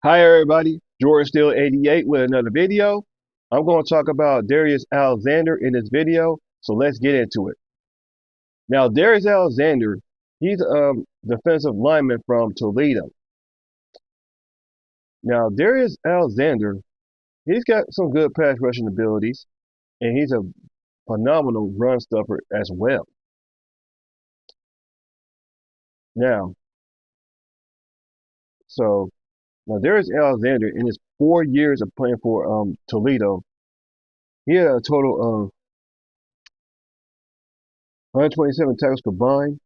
Hi everybody, Jordan Still 88 with another video. I'm going to talk about Darius Alexander in this video, so let's get into it. Now, Darius Alexander, he's a defensive lineman from Toledo. Now, Darius Alexander, he's got some good pass rushing abilities, and he's a phenomenal run stuffer as well. Now, so now Darius Alexander, in his 4 years of playing for Toledo, he had a total of 127 tackles combined,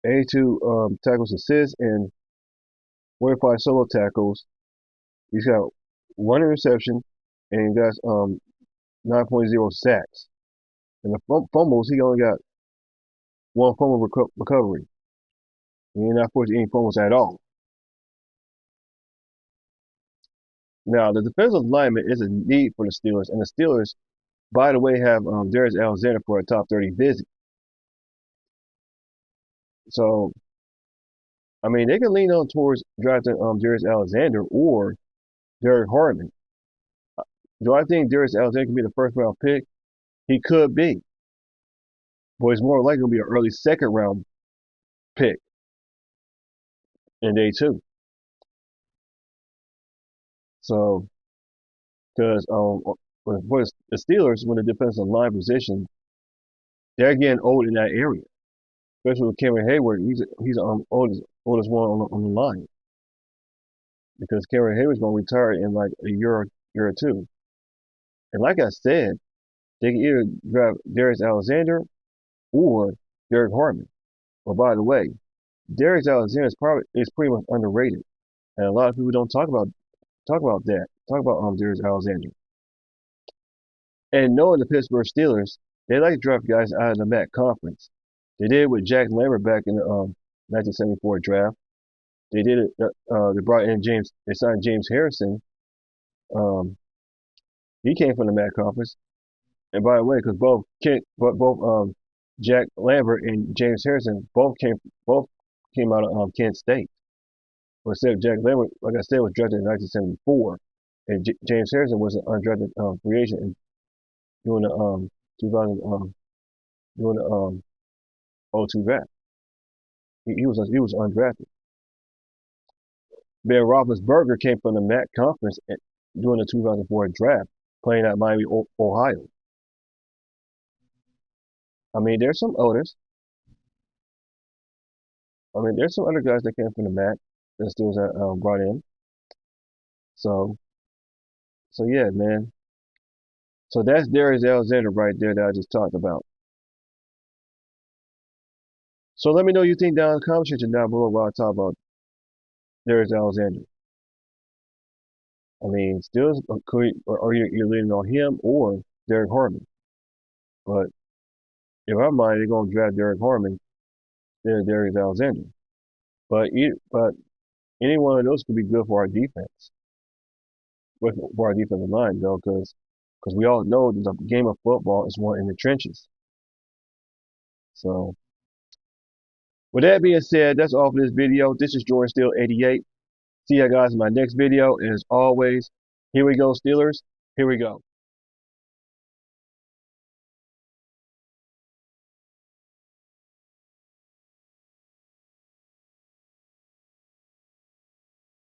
82 tackles assists, and 45 solo tackles. He's got one interception and got 9.0 sacks. And the fumbles, he only got one fumble recovery. He ain't not forced any fumbles at all. Now, the defensive lineman is a need for the Steelers, and the Steelers, by the way, have Darius Alexander for a top 30 visit. So, I mean, they can lean on towards drafting Darius Alexander or Derek Hartman. Do I think Darius Alexander can be the first round pick? He could be, but he's more likely to be an early second round pick in day two. So, because for the Steelers, when the defensive line position, they're getting old in that area, especially with Cameron Hayward. He's oldest one on the line because Cameron Hayward's going to retire in like a year or two. And like I said, they can either draft Darius Alexander or Derek Hartman. But by the way, Darius Alexander is pretty much underrated, and a lot of people don't talk about that. Talk about Darius Alexander. And knowing the Pittsburgh Steelers, they like to draft guys out of the MAC conference. They did it with Jack Lambert back in the 1974 draft. They did it. They brought in James. They signed James Harrison. Um, he came from the MAC conference. And by the way, because both Jack Lambert and James Harrison both came out of Kent State. But except Jack Lambert, like I said, was drafted in 1974, and James Harrison was an undrafted free agent during the 2000 during the '02 draft. He was undrafted. Ben Roethlisberger came from the MAC conference during the 2004 draft, playing at Miami, Ohio. I mean, there's some others. I mean, there's some other guys that came from the MAC that still brought in. So, so yeah, man. So that's Darius Alexander right there that I just talked about. So let me know what you think down in the comment section down below while I talk about Darius Alexander. I mean, still, or you're leaning on him or Derek Hartman. But in my mind, they're going to draft Derek Hartman instead of Darius Alexander. But any one of those could be good for our defense, for our defensive line, though, because we all know that the game of football is won in the trenches. So, with that being said, that's all for this video. This is Jordan Still 88. See you guys in my next video. And as always, here we go, Steelers. Here we go.